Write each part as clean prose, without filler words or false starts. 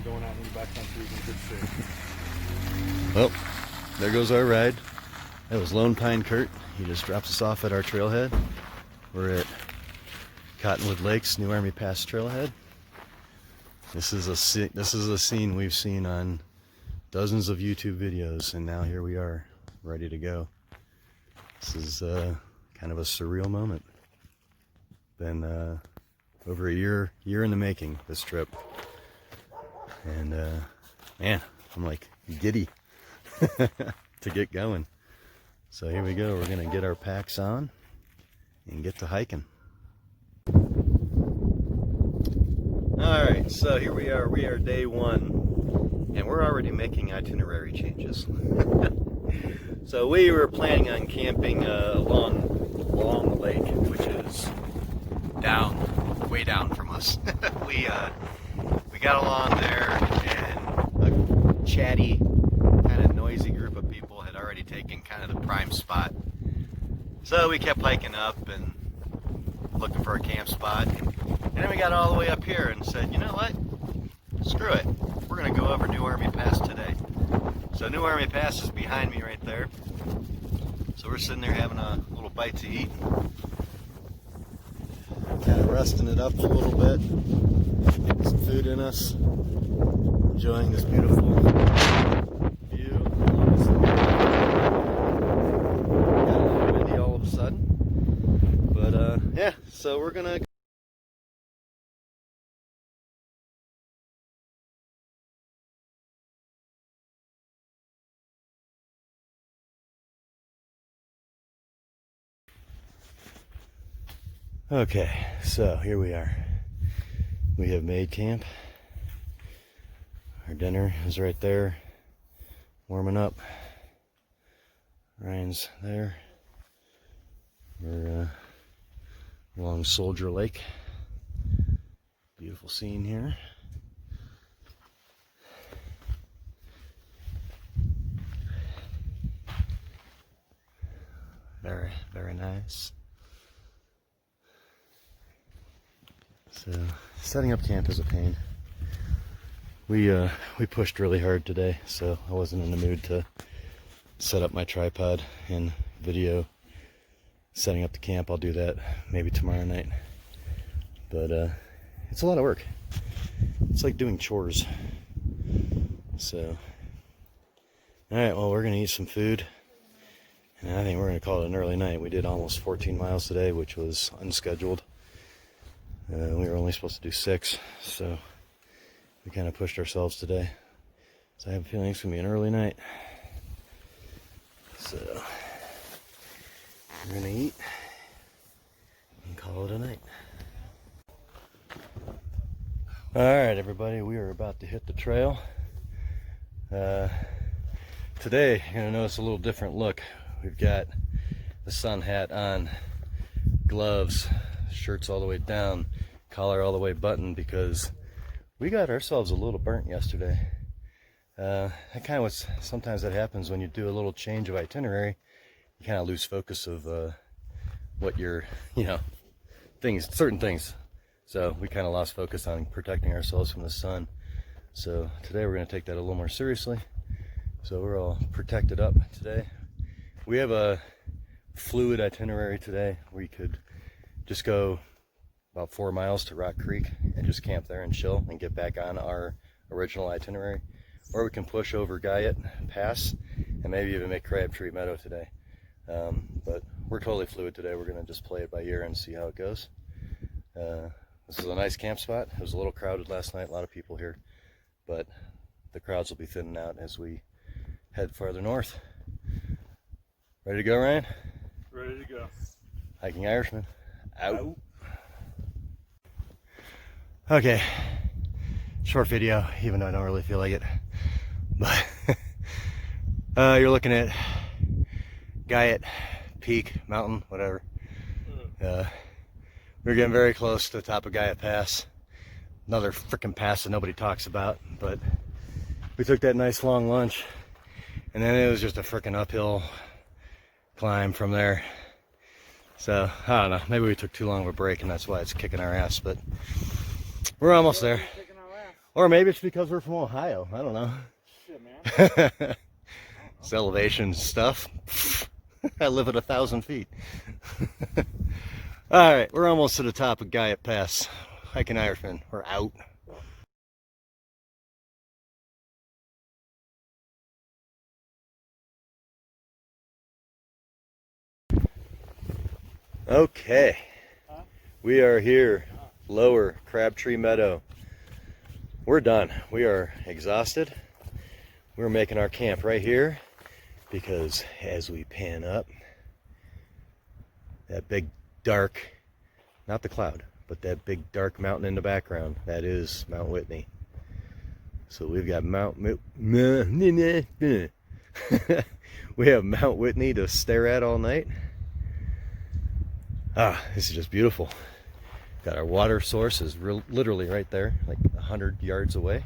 going out in the backcountry is in good shape. Well, there goes our ride. That was Lone Pine Kurt. He just drops us off at our trailhead. We're at Cottonwood Lakes, New Army Pass trailhead. This is a scene we've seen on dozens of YouTube videos, and now here we are, ready to go. This is kind of a surreal moment. Been over a year in the making, this trip, and man, I'm like giddy to get going. So here we go. We're gonna get our packs on and get to hiking. All right, so here we are. We are day one, and we're already making itinerary changes. So we were planning on camping along the lake, which is way down from us. we got along there, and a chatty, kind of noisy group of people had already taken kind of the prime spot. So we kept hiking up and looking for a camp spot, and then we got all the way up here and said, you know what? Screw it. We're gonna go over New Army Pass today. So New Army Pass is behind me right there. So we're sitting there having a little bite to eat. Kind of resting it up a little bit. Getting some food in us. Enjoying this beautiful view. Got a little windy all of a sudden. But yeah, so we're gonna Okay, so here we are. We have made camp. Our dinner is right there, warming up. Ryan's there. We're along Soldier Lake. Beautiful scene here. Very, very nice. So, setting up camp is a pain. We pushed really hard today, so I wasn't in the mood to set up my tripod and video setting up the camp. I'll do that maybe tomorrow night. But it's a lot of work. It's like doing chores. So, alright, well, we're going to eat some food, and I think we're going to call it an early night. We did almost 14 miles today, which was unscheduled. We were only supposed to do 6, so we kind of pushed ourselves today. So I have a feeling it's going to be an early night. So we're going to eat and call it a night. Alright, everybody, we are about to hit the trail. Today, you're going to notice a little different look. We've got the sun hat on, gloves, shirts all the way down, collar all the way buttoned, because we got ourselves a little burnt yesterday. That kind of what's sometimes that happens when you do a little change of itinerary. You kind of lose focus of what your certain things. So we kind of lost focus on protecting ourselves from the sun. So today we're going to take that a little more seriously. So we're all protected up today. We have a fluid itinerary today. We could just go about 4 miles to Rock Creek and just camp there and chill and get back on our original itinerary. Or we can push over Gaia Pass and maybe even make Crabtree Meadow today. But we're totally fluid today. We're going to just play it by ear and see how it goes. This is a nice camp spot. It was a little crowded last night, a lot of people here. But the crowds will be thinning out as we head farther north. Ready to go, Ryan? Ready to go. Hiking Irishman. Out. Okay, short video, even though I don't really feel like it. But you're looking at Gaia Peak, mountain, whatever. We're getting very close to the top of Gaia Pass. Another freaking pass that nobody talks about. But we took that nice long lunch, and then it was just a freaking uphill climb from there. So, I don't know, maybe we took too long of a break and that's why it's kicking our ass, but we're almost there. Or maybe it's because we're from Ohio. I don't know. Shit, man. It's elevation stuff. I live at 1,000 feet. All right, we're almost to the top of Gaia Pass. Hiking Irishman, we're out. Okay, we are here, lower Crabtree Meadow. We're done. We are exhausted. We're making our camp right here because as we pan up, that big dark, not the cloud, but that big dark mountain in the background, that is Mount Whitney. So we've got we have Mount Whitney to stare at all night. Ah, this is just beautiful. Got our water source is literally right there, like 100 yards away.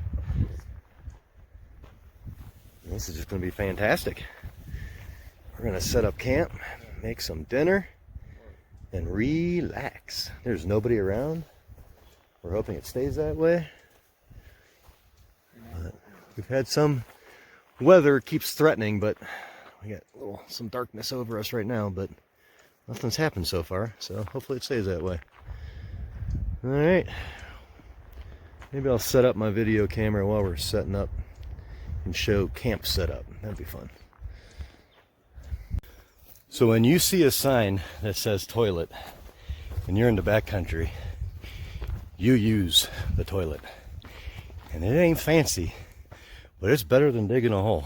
This is just going to be fantastic. We're going to set up camp, make some dinner, and relax. There's nobody around. We're hoping it stays that way. But we've had some weather keeps threatening, but we got some darkness over us right now, but nothing's happened so far, so hopefully it stays that way. All right. Maybe I'll set up my video camera while we're setting up and show camp setup. That'd be fun. So when you see a sign that says toilet and you're in the backcountry, you use the toilet. And it ain't fancy, but it's better than digging a hole.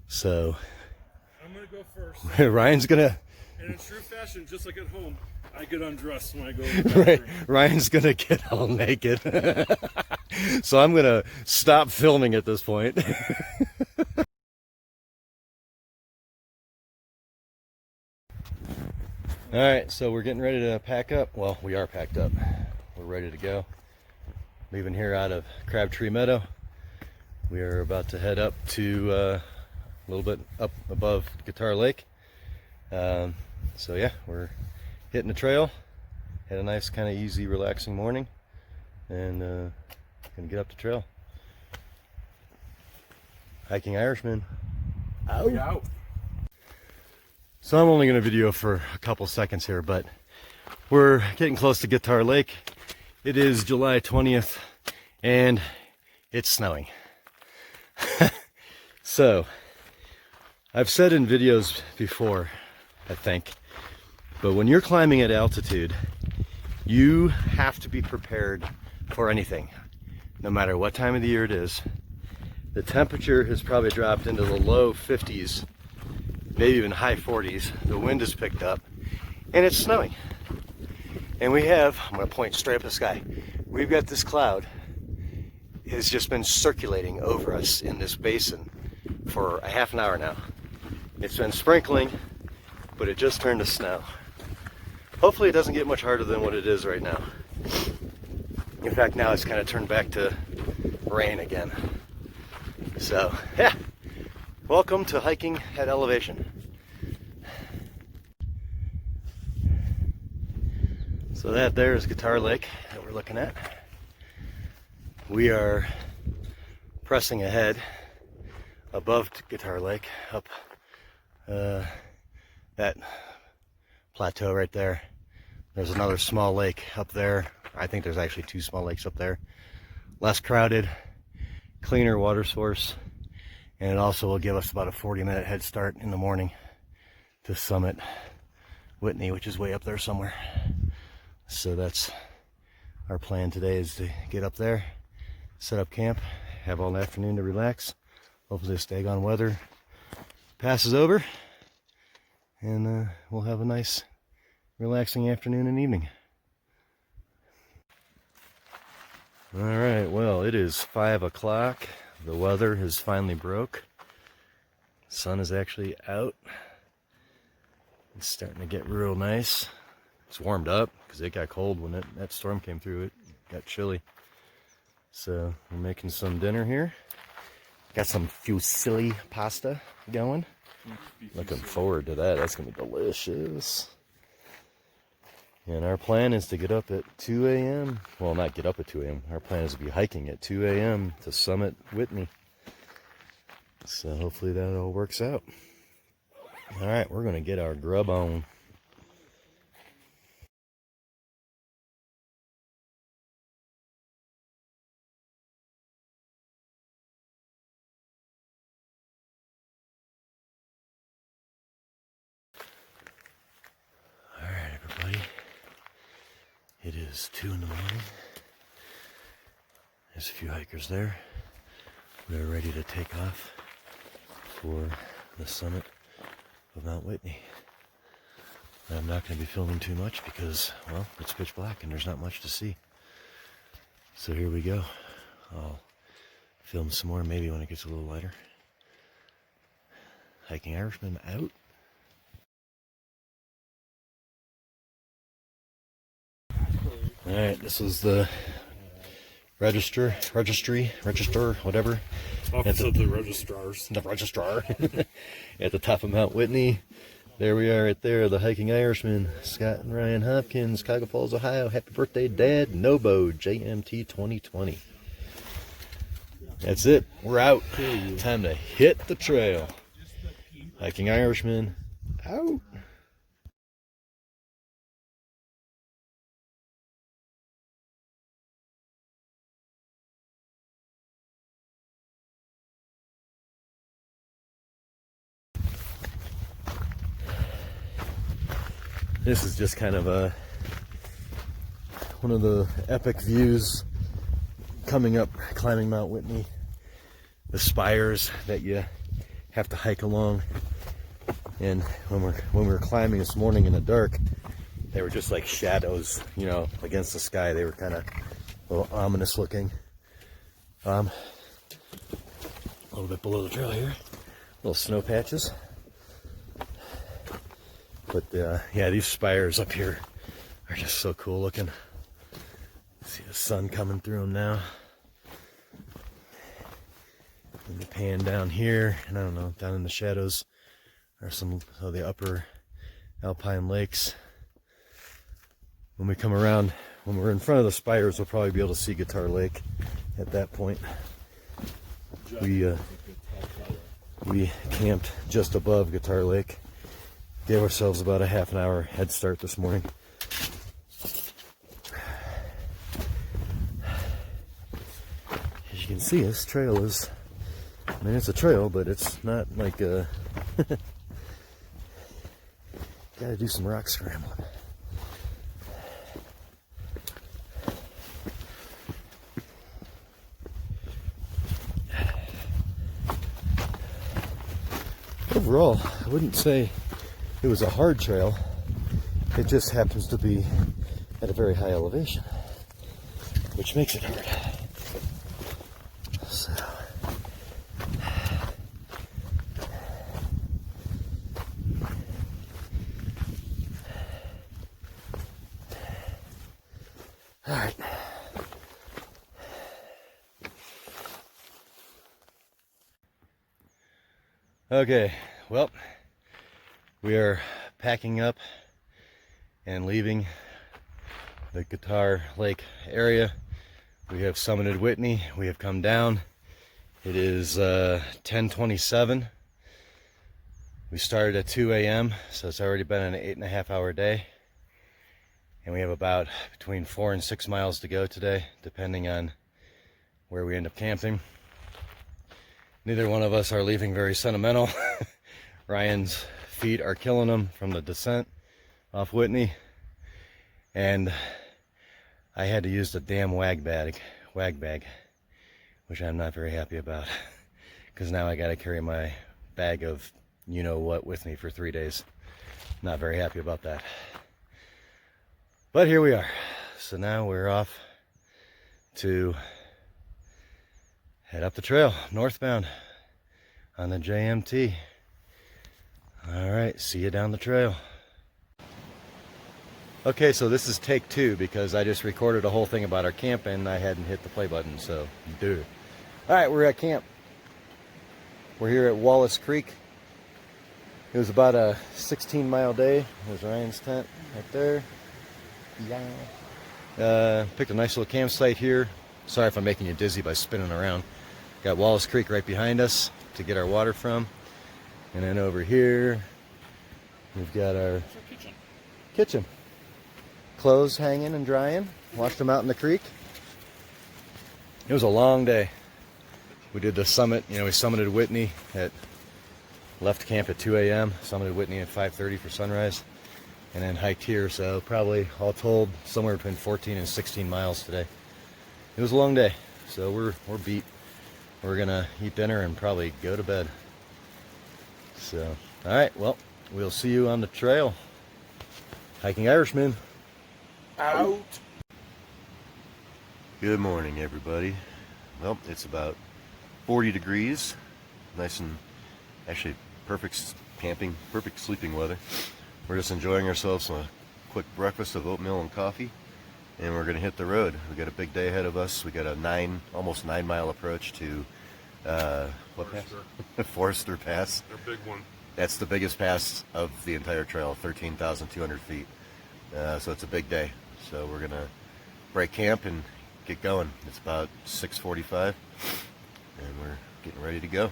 So I'm gonna go first. Ryan's gonna, And in true fashion, just like at home, I get undressed when I go to the right, bathroom. Ryan's gonna get all naked. So I'm gonna stop filming at this point. All right, so we're getting ready to pack up. Well, we are packed up. We're ready to go. Leaving here out of Crabtree Meadow. We are about to head up to a little bit up above Guitar Lake. So yeah, we're hitting the trail. Had a nice kind of easy, relaxing morning, and gonna get up the trail. Hiking Irishman. Out. Out. So I'm only going to video for a couple seconds here, but we're getting close to Guitar Lake. It is July 20th, and it's snowing. So, I've said in videos before, I think, but when you're climbing at altitude, you have to be prepared for anything, no matter what time of the year it is. The temperature has probably dropped into the low 50s, maybe even high 40s. The wind has picked up, and it's snowing. And we have, I'm going to point straight up the sky, we've got this cloud. It has just been circulating over us in this basin for a half an hour now. It's been sprinkling, but it just turned to snow. Hopefully it doesn't get much harder than what it is right now. In fact, now it's kind of turned back to rain again. So, yeah. Welcome to hiking at elevation. So that there is Guitar Lake that we're looking at. We are pressing ahead above Guitar Lake, up that plateau right there. There's another small lake up there. I think there's actually two small lakes up there. Less crowded, cleaner water source. And it also will give us about a 40-minute head start in the morning to summit Whitney, which is way up there somewhere. So that's our plan today, is to get up there, set up camp, have all afternoon to relax. Hopefully this daggone weather passes over, and we'll have a nice, relaxing afternoon and evening. All right, well, it is 5 o'clock. The weather has finally broke. The sun is actually out. It's starting to get real nice. It's warmed up because it got cold when that storm came through. It got chilly. So we're making some dinner here. Got some fusilli pasta going. Looking forward to that. That's gonna be delicious. And our plan is to get up at 2 a.m. Well, not get up at 2 a.m. Our plan is to be hiking at 2 a.m. to summit Whitney. So hopefully that all works out. All right, we're going to get our grub on. All right, everybody. It is 2 in the morning. There's a few hikers there. We're ready to take off for the summit of Mount Whitney. I'm not going to be filming too much because, well, it's pitch black and there's not much to see. So here we go. I'll film some more maybe when it gets a little lighter. Hiking Irishman out. Alright, this is the register, whatever. Office of the registrars. The registrar. At the top of Mount Whitney. There we are right there, the Hiking Irishman, Scott and Ryan Hopkins, Cuyahoga Falls, Ohio. Happy birthday, Dad. NOBO, JMT 2020. That's it. We're out. Time to hit the trail. Hiking Irishman out. This is just kind of one of the epic views coming up, climbing Mount Whitney. The spires that you have to hike along. And when we were climbing this morning in the dark, they were just like shadows, you know, against the sky. They were kind of a little ominous looking. A little bit below the trail here, little snow patches. But yeah, these spires up here are just so cool looking. See the sun coming through them now. And the pan down here, and I don't know, down in the shadows are some of the upper alpine lakes. When we come around, when we're in front of the spires, we'll probably be able to see Guitar Lake at that point. We camped just above Guitar Lake. Gave ourselves about a half an hour head start this morning. As you can see, this trail is, I mean, it's a trail, but it's not like a, gotta do some rock scrambling. Overall, I wouldn't say it was a hard trail. It just happens to be at a very high elevation, which makes it hard. So, all right. Okay, well, we are packing up and leaving the Guitar Lake area. We have summited Whitney. We have come down. It is 10:27. We started at 2 a.m., so it's already been an 8.5 hour day. And we have about between 4 and 6 miles to go today, depending on where we end up camping. Neither one of us are leaving very sentimental. Ryan's feet are killing him from the descent off Whitney, and I had to use the damn wag bag, which I'm not very happy about, because now I got to carry my bag of you know what with me for 3 days. Not very happy about that, but here we are. So now we're off to head up the trail northbound on the JMT. All right, see you down the trail. Okay, so this is take 2 because I just recorded a whole thing about our camp and I hadn't hit the play button, so do it. All right, we're at camp. We're here at Wallace Creek. It was about a 16-mile day. There's Ryan's tent right there. Picked a nice little campsite here. Sorry if I'm making you dizzy by spinning around. Got Wallace Creek right behind us to get our water from. And then over here, we've got our kitchen. Clothes hanging and drying. Washed them out in the creek. It was a long day. We did the summit. We summited Whitney left camp at 2 a.m. Summited Whitney at 5:30 for sunrise. And then hiked here. So probably all told somewhere between 14 and 16 miles today. It was a long day. So we're beat. We're gonna eat dinner and probably go to bed. So, all right, well, we'll see you on the trail. Hiking Irishman. Out. Good morning, everybody. Well, it's about 40 degrees. Nice and actually perfect camping, perfect sleeping weather. We're just enjoying ourselves a quick breakfast of oatmeal and coffee. And we're going to hit the road. We got a big day ahead of us. We got a almost 9 mile approach to what pass? Forester Pass. A big one. That's the biggest pass of the entire trail, 13,200 feet. So it's a big day. So we're going to break camp and get going. It's about 6:45, and we're getting ready to go.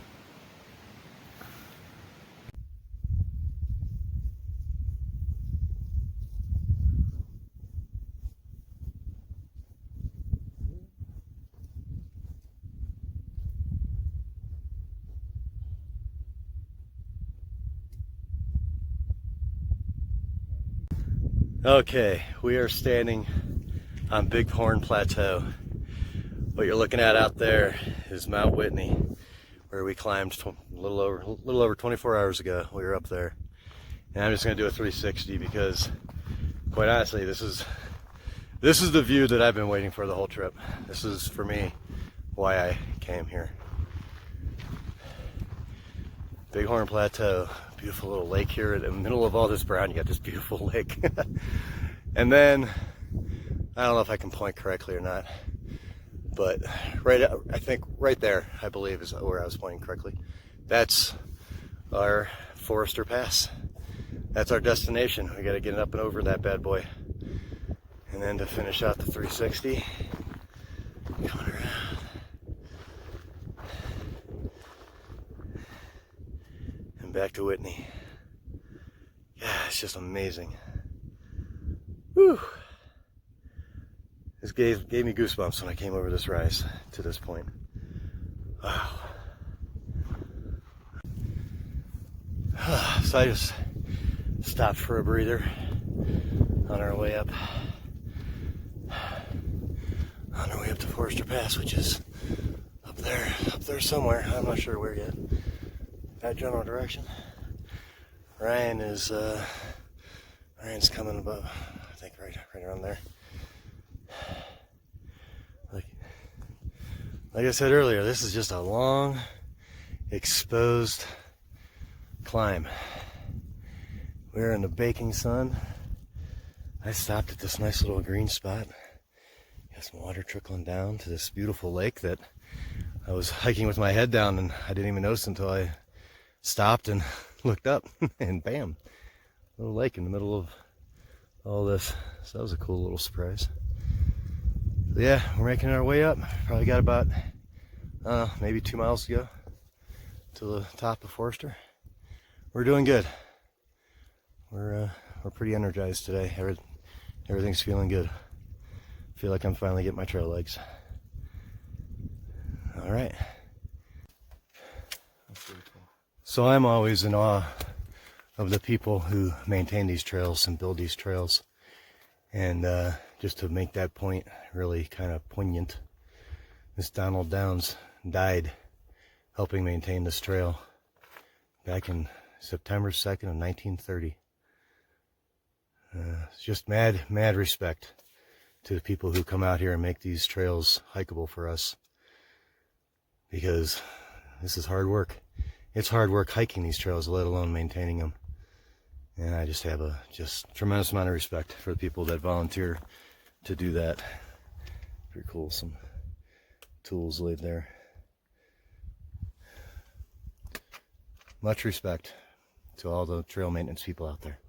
Okay, we are standing on Big Horn Plateau. What you're looking at out there is Mount Whitney, where we climbed a little over 24 hours ago. We were up there, and I'm just going to do a 360 because, quite honestly, this is the view that I've been waiting for the whole trip. This is, for me, why I came here. Big Horn Plateau, beautiful little lake here in the middle of all this brown. You got this beautiful lake. And then, I don't know if I can point correctly or not, but I think right there, I believe, is where I was pointing correctly. That's our Forester Pass. That's our destination. We got to get up and over that bad boy. And then to finish out the 360, coming around. Back to Whitney. Yeah, it's just amazing. Whew. This gave me goosebumps when I came over this rise to this point. Wow. So I just stopped for a breather on our way up. On our way up to Forester Pass, which is up there somewhere. I'm not sure where yet. That general direction. Ryan's coming above, I think right around there. Like I said earlier, this is just a long, exposed climb. We're in the baking sun. I stopped at this nice little green spot. Got some water trickling down to this beautiful lake that I was hiking with my head down, and I didn't even notice until I stopped and looked up, and bam, little lake in the middle of all this. So that was a cool little surprise. So yeah, we're making our way up. Probably got about maybe 2 miles to go to the top of Forester. We're doing good. We're pretty energized today. Everything's feeling good. Feel like I'm finally getting my trail legs. All right. So I'm always in awe of the people who maintain these trails and build these trails. And just to make that point really kind of poignant, Miss Donald Downs died helping maintain this trail back in September 2nd of 1930. It's just mad respect to the people who come out here and make these trails hikeable for us, because this is hard work. It's hard work hiking these trails, let alone maintaining them. And I just have a tremendous amount of respect for the people that volunteer to do that. Pretty cool, some tools laid there. Much respect to all the trail maintenance people out there.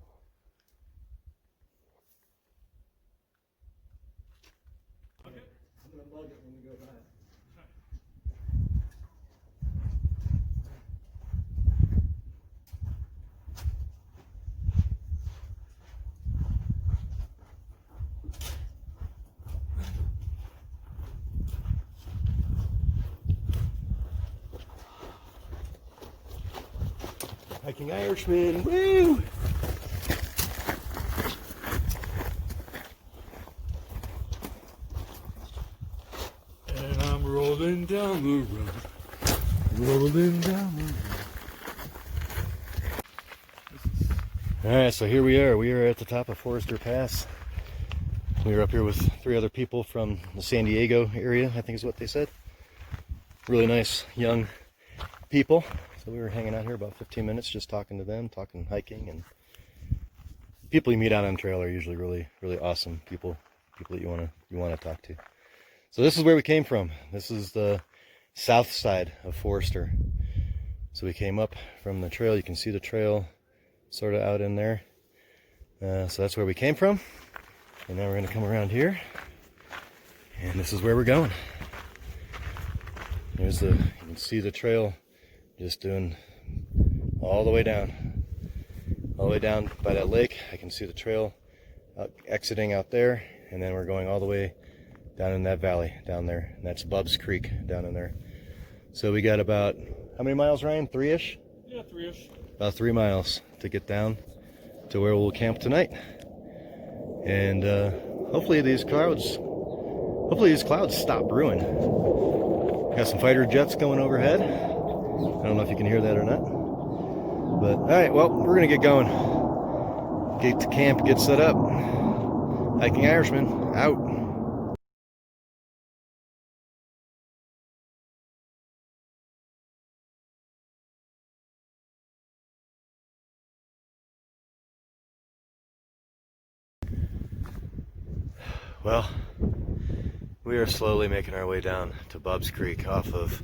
Hiking Irishman, woo! And I'm rolling down the road. Rolling down the road. Alright, so here we are. We are at the top of Forester Pass. We were up here with 3 other people from the San Diego area, I think is what they said. Really nice young people. So we were hanging out here about 15 minutes just talking to them, talking hiking, and people you meet out on trail are usually really awesome people that you want to talk to. So this is where we came from. This is the south side of Forester. So we came up from the trail. You can see the trail sort of out in there. So that's where we came from. And now we're going to come around here. And this is where we're going. You can see the trail just doing all the way down. All the way down by that lake. I can see the trail exiting out there. And then we're going all the way down in that valley down there. And that's Bub's Creek down in there. So we got about, how many miles, Ryan? 3-ish? Yeah, 3-ish. About 3 miles to get down to where we'll camp tonight. And hopefully these clouds stop brewing. Got some fighter jets going overhead. I don't know if you can hear that or not. But all right, well, we're gonna get going. Get to camp, get set up. Hiking Irishman out. Well, we are slowly making our way down to Bub's Creek off of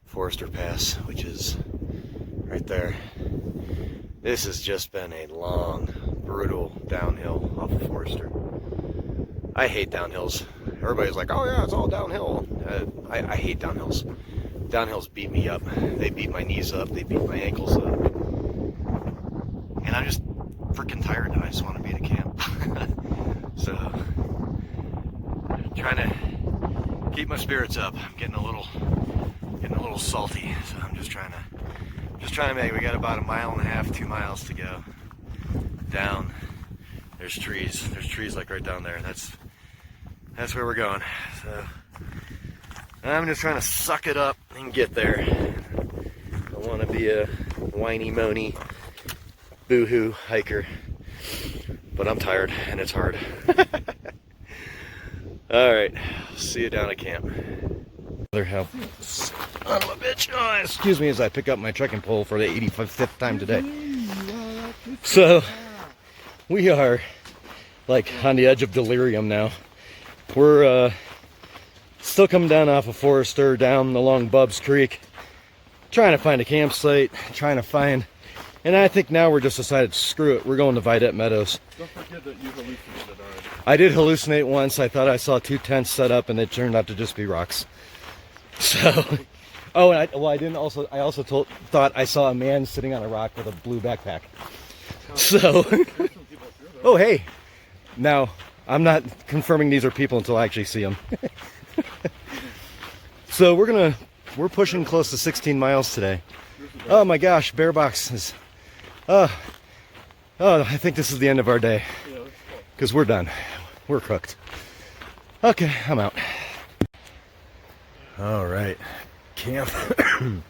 Forester Pass, which is right there. This has just been a long, brutal downhill off of Forester. I hate downhills. Everybody's like, oh yeah, it's all downhill. I hate downhills. Downhills beat me up. They beat my knees up. They beat my ankles up. And I'm just freaking tired and I just want to be at a camp. So, trying to keep my spirits up. I'm getting a little salty, so I'm just trying to make. We got about 1.5 miles, 2 miles to go down. There's trees like right down there. That's where we're going. So I'm just trying to suck it up and get there. I don't want to be a whiny moany boo-hoo hiker, but I'm tired and it's hard. All right, see you down at camp. Other help. Son of a bitch. Oh, excuse me as I pick up my trekking pole for the 85th time today. So, we are like on the edge of delirium now. We're still coming down off of Forester, down along Bub's Creek, trying to find a campsite, and I think now we're just decided, screw it, we're going to Vadet Meadows. Don't forget that you hallucinated already. I did hallucinate once. I thought I saw 2 tents set up, and it turned out to just be rocks. So, oh, and I also thought I saw a man sitting on a rock with a blue backpack. So, oh hey, now I'm not confirming these are people until I actually see them. So we're pushing close to 16 miles today. Oh my gosh, bear boxes. Oh, I think this is the end of our day. Because we're done. We're cooked. Okay, I'm out. All right, camp.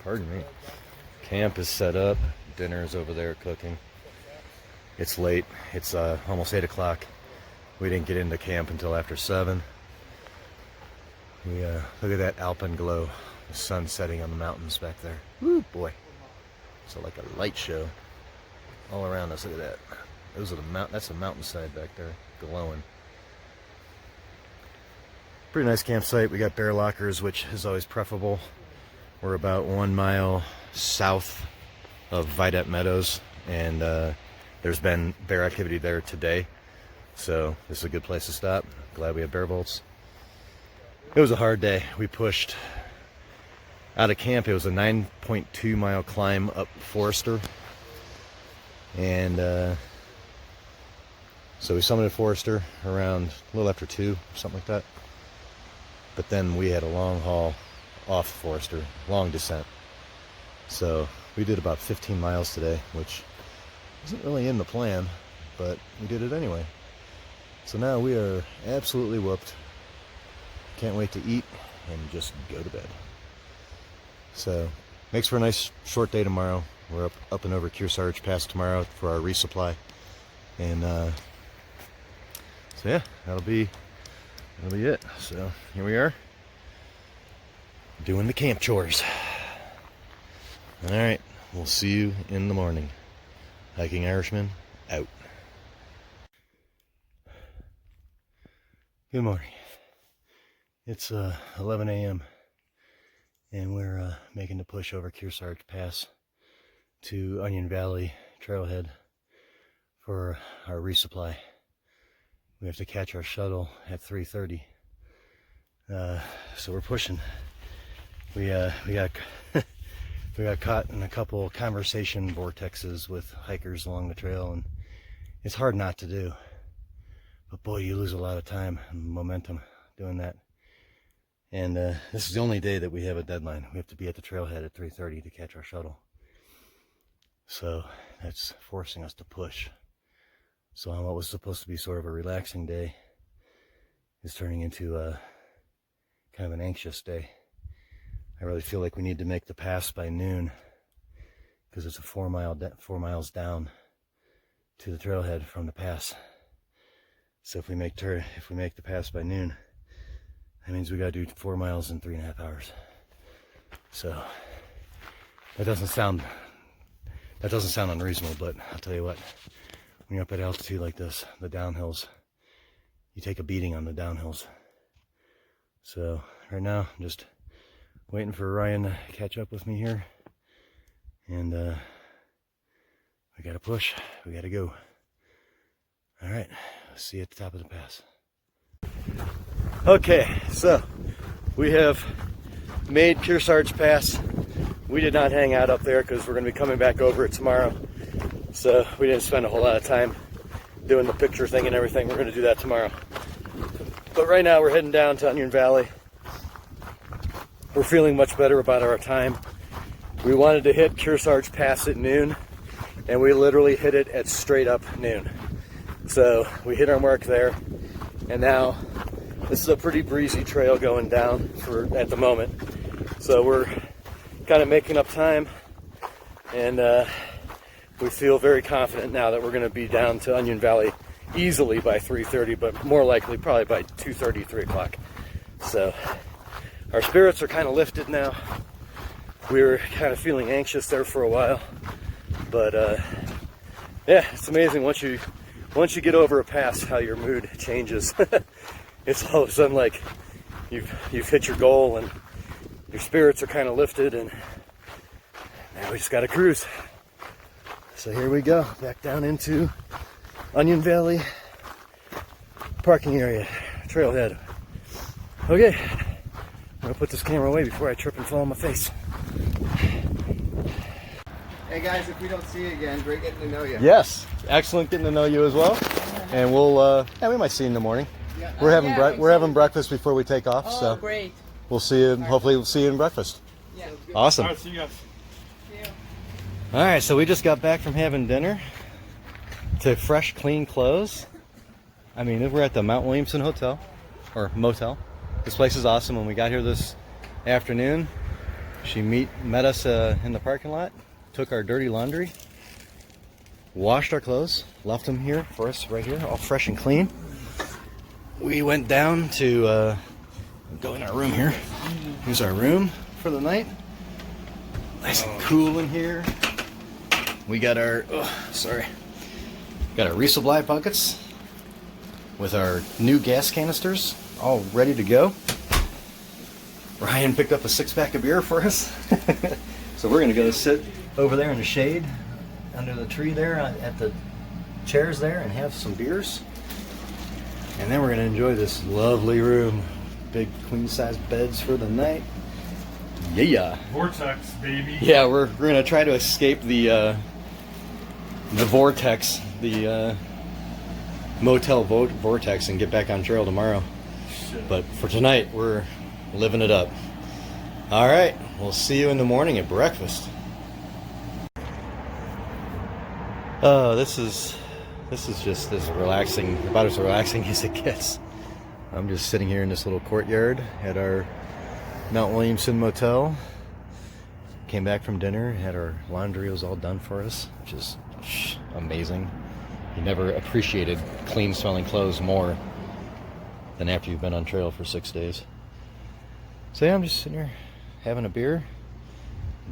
Pardon me. Camp is set up. Dinner is over there cooking. It's late. It's almost 8 o'clock. We didn't get into camp until after 7. We look at that alpenglow. The sun setting on the mountains back there. Woo, boy. So like a light show all around us. Look at that. Those are that's the mountainside back there, glowing. Pretty nice campsite. We got bear lockers, which is always preferable. We're about 1 mile south of Vadet Meadows, and there's been bear activity there today, so this is a good place to stop. Glad we have bear bolts. It was a hard day. We pushed out of camp. It was a 9.2 mile climb up Forester, and so we summited Forester around a little after 2, something like that. But then we had a long haul off Forester, long descent. So We did about 15 miles today, which wasn't really in the plan, but we did it anyway. So now we are absolutely whooped. Can't wait to eat and just go to bed. So makes for a nice short day tomorrow. We're up and over Kearsarge Pass tomorrow for our resupply. And so yeah, that'll be it. So here we are, doing the camp chores. All right, we'll see you in the morning. Hiking Irishman out. Good morning. It's 11 a.m. and we're making the push over Kearsarge Pass to Onion Valley trailhead for our resupply. We have to catch our shuttle at 3:30. So we're pushing. We got we got caught in a couple conversation vortexes with hikers along the trail, and it's hard not to do. But boy, you lose a lot of time and momentum doing that. And this is the only day that we have a deadline. We have to be at the trailhead at 3:30 to catch our shuttle. So that's forcing us to push. So what was supposed to be sort of a relaxing day is turning into a kind of an anxious day. I really feel like we need to make the pass by noon, because it's a 4 miles down to the trailhead from the pass. So if we make the pass by noon, that means we got to do 4 miles in 3.5 hours. So that doesn't sound unreasonable, but I'll tell you what, when you're up at altitude like this, the downhills, you take a beating on the downhills. So right now, I'm just waiting for Ryan to catch up with me here, and we gotta push, we gotta go. All right, see you at the top of the pass. Okay, so we have made Kearsarge Pass. We did not hang out up there because we're going to be coming back over it tomorrow. So we didn't spend a whole lot of time doing the picture thing and everything. We're going to do that tomorrow. But right now we're heading down to Onion Valley. We're feeling much better about our time. We wanted to hit Kearsarge Pass at noon, and we literally hit it at straight up noon. So we hit our mark there, and now this is a pretty breezy trail going down at the moment. So we're kind of making up time, and we feel very confident now that we're going to be down to Onion Valley easily by 3:30, but more likely probably by 2:30, 3 o'clock. So our spirits are kind of lifted now. We were kind of feeling anxious there for a while, but yeah, it's amazing once you get over a pass how your mood changes. It's all of a sudden like you've hit your goal and your spirits are kind of lifted, and now we just got to cruise. So here we go, back down into Onion Valley parking area, trailhead. Okay, I'm gonna put this camera away before I trip and fall on my face. Hey guys, if we don't see you again, great getting to know you. Yes, excellent getting to know you as well. And we'll, yeah, we might see you in the morning. Yeah. We're having breakfast before we take off, Oh, so great. we'll see you. Hopefully, we'll see you in breakfast. Yeah. Awesome. All right, see you guys. All right, so we just got back from having dinner to fresh, clean clothes. I mean, we're at the Mount Williamson Hotel, or Motel. This place is awesome. When we got here this afternoon, she met us in the parking lot, took our dirty laundry, washed our clothes, left them here for us right here, all fresh and clean. We went down to go in our room here. Here's our room for the night. Nice and cool in here. We got our, got our resupply buckets with our new gas canisters all ready to go. Ryan picked up a 6-pack of beer for us. So we're gonna go sit over there in the shade under the tree there at the chairs there and have some beers. And then we're gonna enjoy this lovely room. Big queen size beds for the night. Yeah. Vortex, baby. Yeah, we're gonna try to escape the vortex, the motel vortex, and get back on trail tomorrow. Shit. But for tonight, we're living it up. All right, we'll see you in the morning at breakfast. Oh, this is just as relaxing, about as relaxing as it gets. I'm just sitting here in this little courtyard at our Mount Williamson Motel. Came back from dinner, had our laundry was all done for us, which is amazing. You never appreciated clean smelling clothes more than after you've been on trail for 6 days. So yeah, I'm just sitting here having a beer,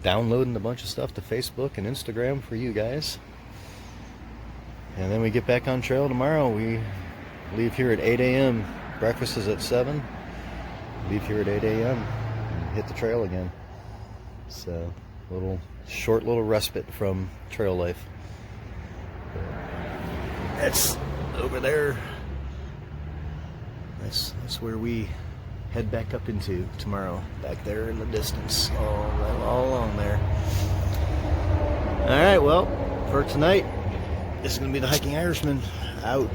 downloading a bunch of stuff to Facebook and Instagram for you guys. And then we get back on trail tomorrow. We leave here at 8 a.m. Breakfast is at 7. Leave here at 8 a.m. and hit the trail again. So, short little respite from trail life. That's over there. That's where we head back up into tomorrow. Back there in the distance, all along there. All right, well, for tonight, this is going to be the Hiking Irishman out.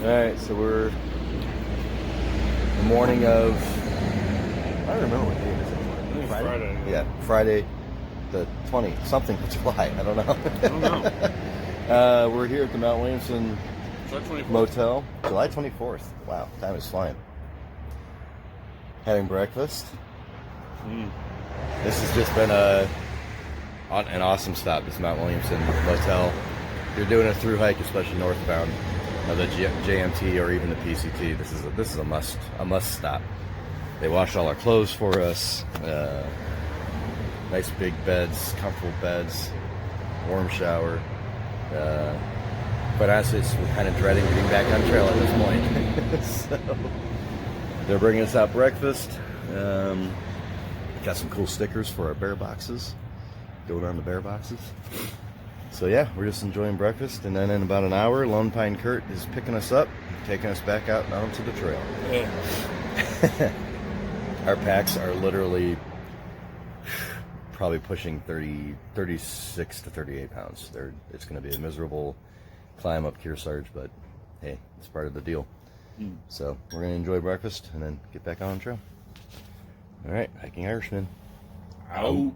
All right, so we're the morning of, I don't remember what day it is anymore. Friday. Yeah, Friday the 20th, something of July. I don't know. I don't know. We're here at the Mount Williamson Motel, July 24th. Wow, time is flying. Having breakfast. This has just been an awesome stop, this Mount Williamson Motel. If you're doing a through hike, especially northbound of the JMT or even the PCT, this is a must stop. They washed all our clothes for us. Nice big beds, comfortable beds, warm shower. But honestly, we're kind of dreading getting back on trail at this point. So they're bringing us out breakfast. Got some cool stickers for our bear boxes. Going on the bear boxes. So yeah, we're just enjoying breakfast, and then in about an hour, Lone Pine Kurt is picking us up, taking us back out and onto the trail. Yeah. Our packs are literally probably pushing 36 to 38 pounds. It's going to be a miserable climb up Kearsarge, but hey, it's part of the deal. So we're going to enjoy breakfast and then get back on trail. All right, Hiking Irishman. Out.